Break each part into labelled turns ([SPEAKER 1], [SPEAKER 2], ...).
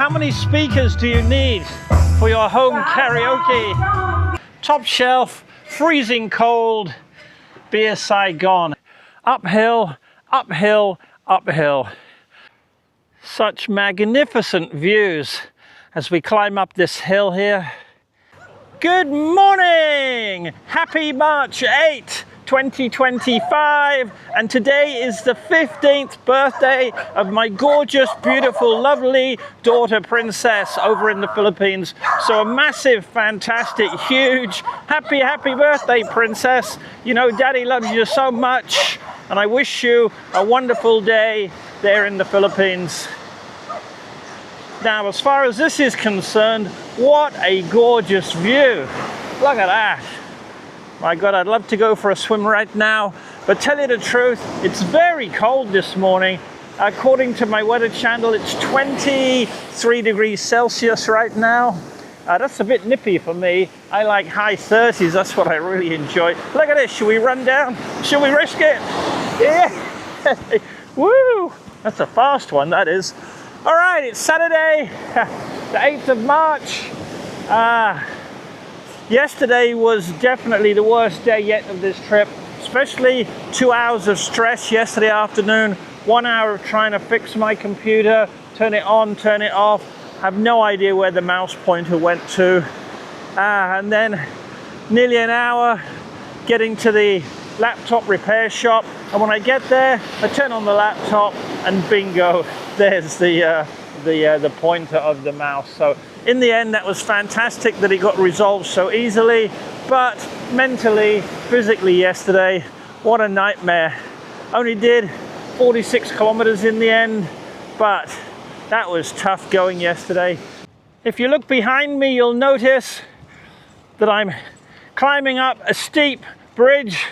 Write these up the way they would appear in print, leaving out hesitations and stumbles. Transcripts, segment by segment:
[SPEAKER 1] How many speakers do you need for your home karaoke? Top shelf, freezing cold, beer Saigon. Uphill, uphill, uphill. Such magnificent views as we climb up this hill here. Good morning! Happy March 8, 2025, and today is the 15th birthday of my gorgeous, beautiful, lovely daughter Princess over in the Philippines. So a massive, fantastic, huge, happy birthday, Princess. You know, Daddy loves you so much, and I wish you a wonderful day there in the Philippines. Now, as far as this is concerned, what a gorgeous view. Look at that. My God, I'd love to go for a swim right now, but tell you the truth, it's very cold this morning. According to my weather channel, it's 23 degrees Celsius right now. That's a bit nippy for me. I like high 30s, that's what I really enjoy. Look at this, should we run down? Should we risk it? Yeah, woo! That's a fast one, that is. All right, it's Saturday, the 8th of March. Yesterday was definitely the worst day yet of this trip, especially 2 hours of stress yesterday afternoon, 1 hour of trying to fix my computer, turn it on, turn it off. I have no idea where the mouse pointer went to. And then nearly an hour getting to the laptop repair shop. And when I get there, I turn on the laptop and bingo, there's the pointer of the mouse. So in the end, that was fantastic that it got resolved so easily, but mentally, physically yesterday, what a nightmare. Only did 46 kilometers in the end, but that was tough going yesterday. If you look behind me, you'll notice that I'm climbing up a steep bridge,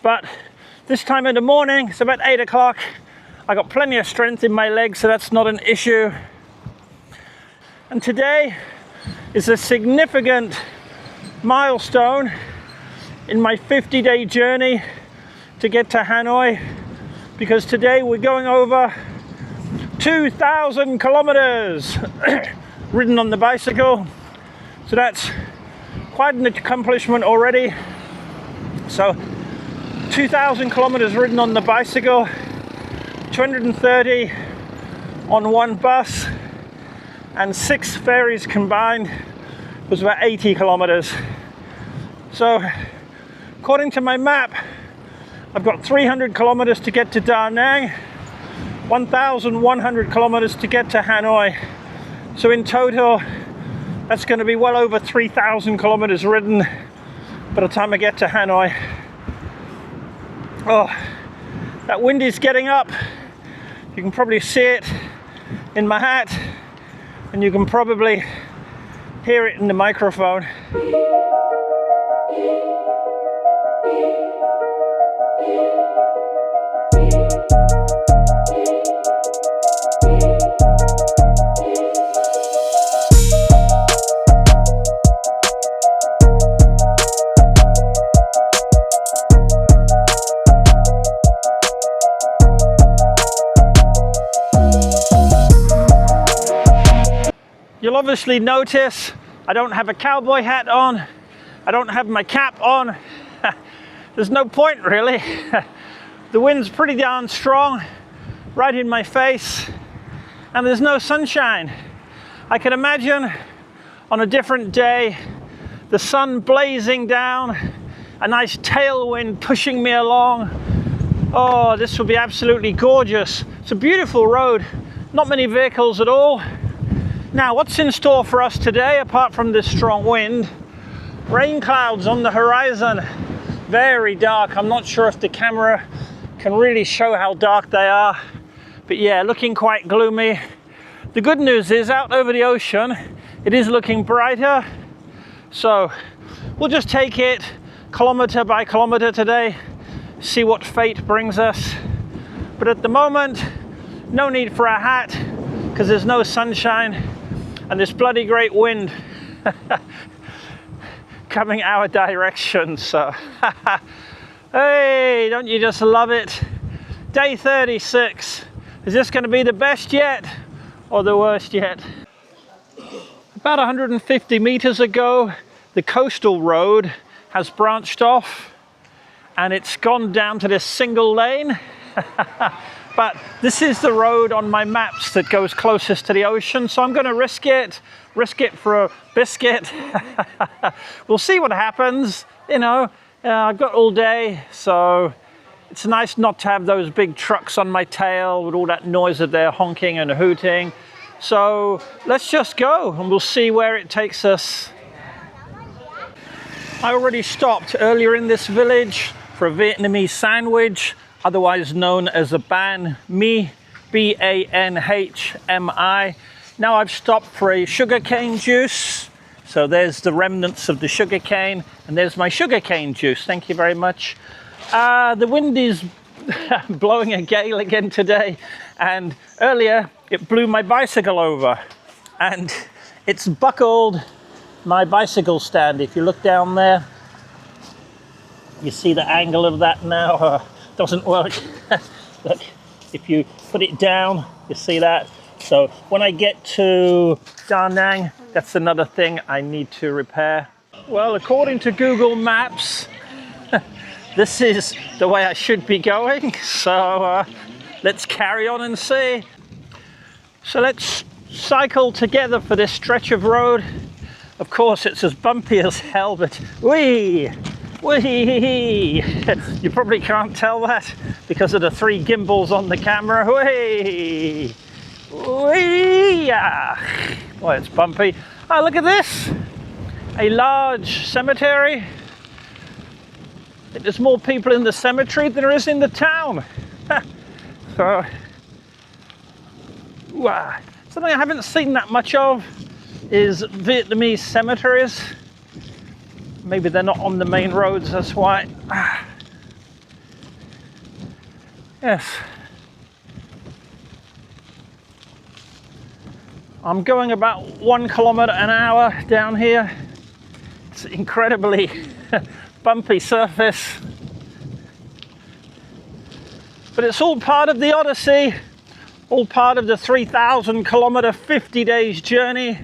[SPEAKER 1] but this time in the morning, it's about 8 o'clock, I got plenty of strength in my legs, so that's not an issue. And today is a significant milestone in my 50-day journey to get to Hanoi, because today we're going over 2,000 kilometers ridden on the bicycle. So that's quite an accomplishment already. So 2,000 kilometers ridden on the bicycle, 230 on one bus, and 6 ferries combined was about 80 kilometers. So according to my map, I've got 300 kilometers to get to Da Nang, 1,100 kilometers to get to Hanoi. So in total, that's going to be well over 3,000 kilometers ridden by the time I get to Hanoi. Oh, that wind is getting up. You can probably see it in my hat, and you can probably hear it in the microphone. You'll obviously notice I don't have a cowboy hat on. I don't have my cap on. There's no point really. The wind's pretty darn strong, right in my face, and there's no sunshine. I can imagine on a different day, the sun blazing down, a nice tailwind pushing me along. Oh, this will be absolutely gorgeous. It's a beautiful road, not many vehicles at all. Now, what's in store for us today, apart from this strong wind? Rain clouds on the horizon, very dark. I'm not sure if the camera can really show how dark they are, but yeah, looking quite gloomy. The good news is out over the ocean, it is looking brighter. So we'll just take it kilometer by kilometer today, see what fate brings us. But at the moment, no need for a hat because there's no sunshine. And this bloody great wind coming our direction. So hey, don't you just love it? Day 36. Is this going to be the best yet, or the worst yet. About 150 meters ago, the coastal road has branched off and it's gone down to this single lane. But this is the road on my maps that goes closest to the ocean, so I'm going to risk it for a biscuit. We'll see what happens. You know, I've got all day, so it's nice not to have those big trucks on my tail with all that noise of their honking and hooting. So let's just go and we'll see where it takes us. I already stopped earlier in this village for a Vietnamese sandwich, otherwise known as a banh mi, B-A-N-H-M-I. Now I've stopped for a sugarcane juice. So there's the remnants of the sugarcane, and there's my sugarcane juice. Thank you very much. The wind is blowing a gale again today, and earlier it blew my bicycle over, and it's buckled my bicycle stand. If you look down there, you see the angle of that now. Doesn't work. Look, if you put it down, you see that. So when I get to Da Nang, that's another thing I need to repair. Well, according to Google Maps, this is the way I should be going. So let's carry on and see. So let's cycle together for this stretch of road. Of course, it's as bumpy as hell, but whee! Whee! You probably can't tell that because of the 3 gimbals on the camera. Whee! Whee! Well, it's bumpy. Oh, look at this! A large cemetery. There's more people in the cemetery than there is in the town. So, wow. Something I haven't seen that much of is Vietnamese cemeteries. Maybe they're not on the main roads, that's why. Yes. I'm going about 1 kilometer an hour down here. It's incredibly bumpy surface. But it's all part of the Odyssey, all part of the 3,000 kilometer, 50 days journey.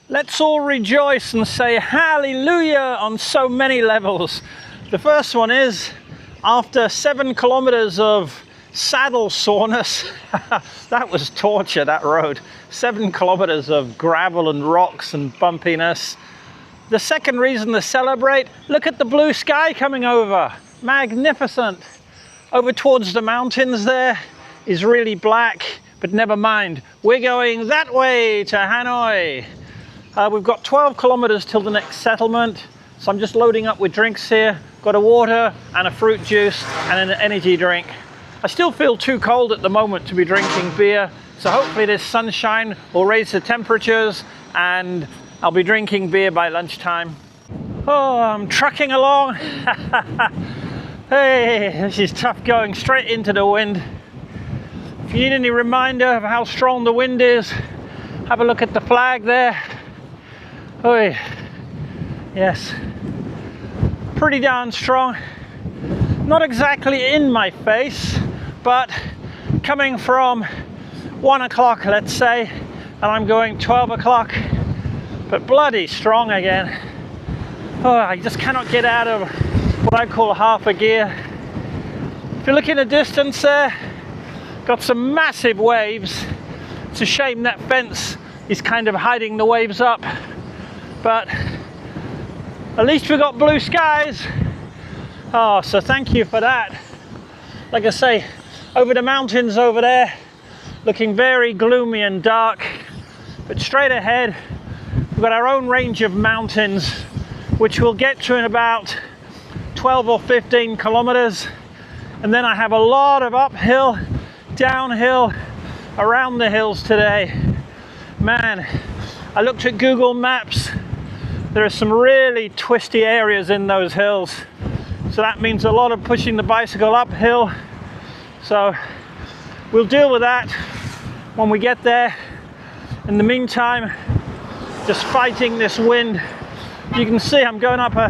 [SPEAKER 1] Let's all rejoice and say hallelujah on so many levels. The first one is, after 7 kilometers of saddle soreness, that was torture, that road. 7 kilometers of gravel and rocks and bumpiness. The second reason to celebrate, look at the blue sky coming over. Magnificent. Over towards the mountains there is really black, but never mind. We're going that way to Hanoi. We've got 12 kilometers till the next settlement, so I'm just loading up with drinks here. Got a water and a fruit juice and an energy drink. I still feel too cold at the moment to be drinking beer, so hopefully this sunshine will raise the temperatures and I'll be drinking beer by lunchtime. Oh, I'm trucking along. Hey, this is tough going straight into the wind. If you need any reminder of how strong the wind is, have a look at the flag there. Oh, yes, pretty darn strong. Not exactly in my face, but coming from 1 o'clock, let's say, and I'm going 12 o'clock, but bloody strong again. Oh, I just cannot get out of what I call half a gear. If you look in the distance there, got some massive waves. It's a shame that fence is kind of hiding the waves up. But at least we got blue skies. Oh, so thank you for that. Like I say, over the mountains over there, looking very gloomy and dark. But straight ahead, we've got our own range of mountains, which we'll get to in about 12 or 15 kilometers. And then I have a lot of uphill, downhill, around the hills today. Man, I looked at Google Maps. There are some really twisty areas in those hills. So that means a lot of pushing the bicycle uphill. So we'll deal with that when we get there. In the meantime, just fighting this wind. You can see I'm going up a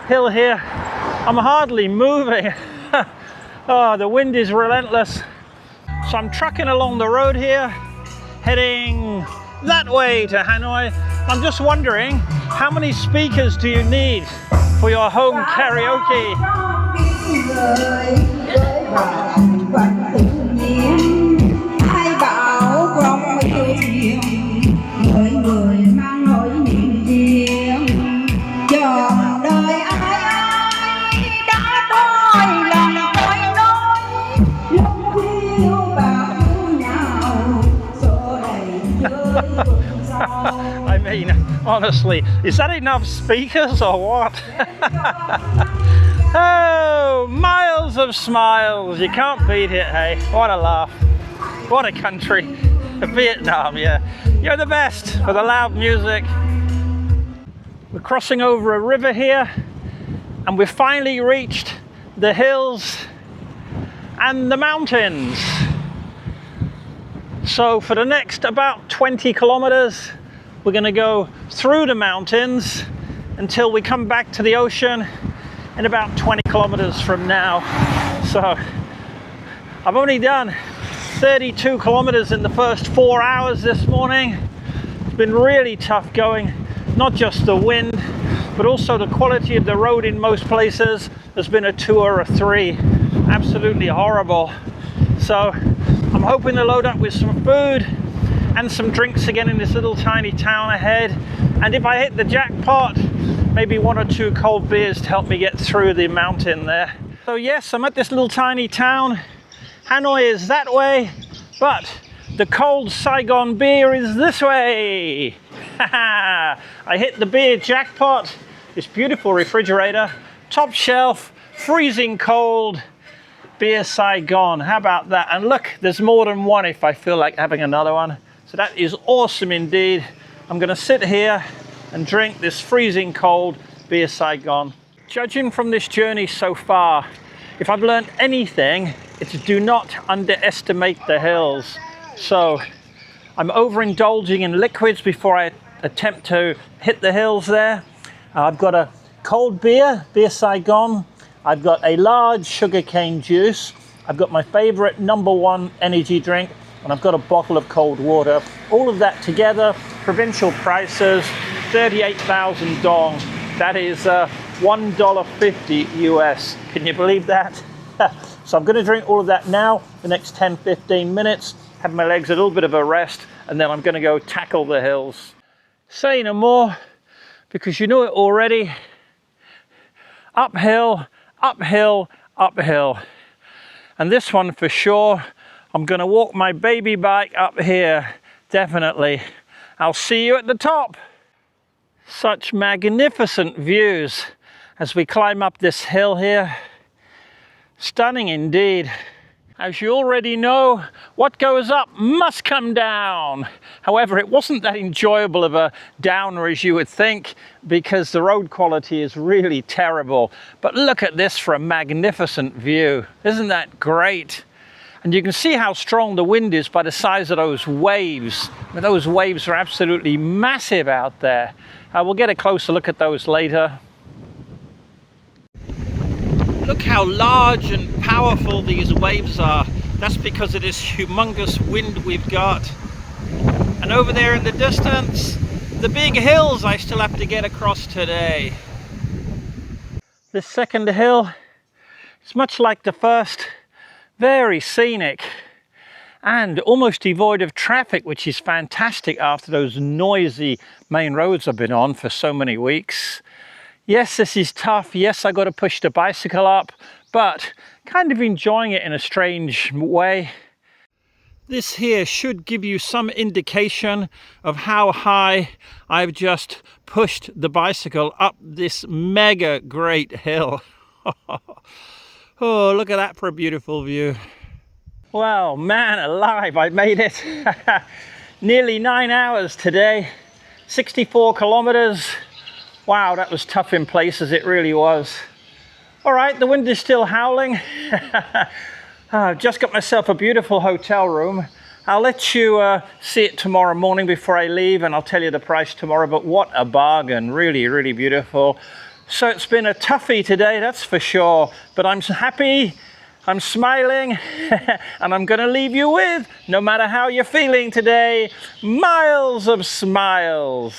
[SPEAKER 1] hill here. I'm hardly moving. Oh, the wind is relentless. So I'm trucking along the road here, heading that way to Hanoi. I'm just wondering, how many speakers do you need for your home karaoke? I mean, honestly, is that enough speakers or what? Oh, miles of smiles. You can't beat it, hey? What a laugh. What a country. Vietnam, yeah. You're the best for the loud music. We're crossing over a river here, and we've finally reached the hills and the mountains. So for the next about 20 kilometers, we're going to go through the mountains until we come back to the ocean in about 20 kilometers from now. So I've only done 32 kilometers in the first 4 hours this morning. It's been really tough going, not just the wind, but also the quality of the road in most places has been a 2 or a 3. Absolutely horrible. So I'm hoping to load up with some food and some drinks again in this little tiny town ahead. And if I hit the jackpot, maybe 1 or 2 cold beers to help me get through the mountain there. So yes, I'm at this little tiny town. Hanoi is that way, but the cold Saigon beer is this way. I hit the beer jackpot. This beautiful refrigerator, top shelf, freezing cold beer Saigon. How about that? And look, there's more than one if I feel like having another one. So that is awesome indeed. I'm going to sit here and drink this freezing cold beer Saigon. Judging from this journey so far, if I've learned anything, it's do not underestimate the hills. So I'm overindulging in liquids before I attempt to hit the hills there. I've got a cold beer Saigon. I've got a large sugarcane juice. I've got my favorite ~1 energy drink, and I've got a bottle of cold water. All of that together, provincial prices, 38,000 dong. That is $1.50 US. Can you believe that? So I'm going to drink all of that now, the next 10-15 minutes, have my legs a little bit of a rest, and then I'm going to go tackle the hills. Say no more, because you know it already. Uphill, uphill, uphill. And this one for sure, I'm going to walk my baby bike up here, definitely. I'll see you at the top. Such magnificent views as we climb up this hill here. Stunning indeed. As you already know, what goes up must come down. However, it wasn't that enjoyable of a downer as you would think, because the road quality is really terrible. But look at this for a magnificent view. Isn't that great? And you can see how strong the wind is by the size of those waves. I mean, those waves are absolutely massive out there. We'll get a closer look at those later. Look how large and powerful these waves are. That's because of this humongous wind we've got. And over there in the distance, the big hills I still have to get across today. This second hill is much like the first, very scenic and almost devoid of traffic, which is fantastic after those noisy main roads I've been on for so many weeks. Yes, this is tough. Yes, I got to push the bicycle up, but kind of enjoying it in a strange way. This here should give you some indication of how high I've just pushed the bicycle up this mega great hill. Oh, look at that for a beautiful view. Well, man alive, I made it. Nearly 9 hours today, 64 kilometers. Wow, that was tough in places, it really was. All right, the wind is still howling. I've just got myself a beautiful hotel room. I'll let you see it tomorrow morning before I leave, and I'll tell you the price tomorrow, but what a bargain, really, really beautiful. So it's been a toughie today, that's for sure, but I'm happy, I'm smiling, and I'm gonna leave you with, no matter how you're feeling today, miles of smiles.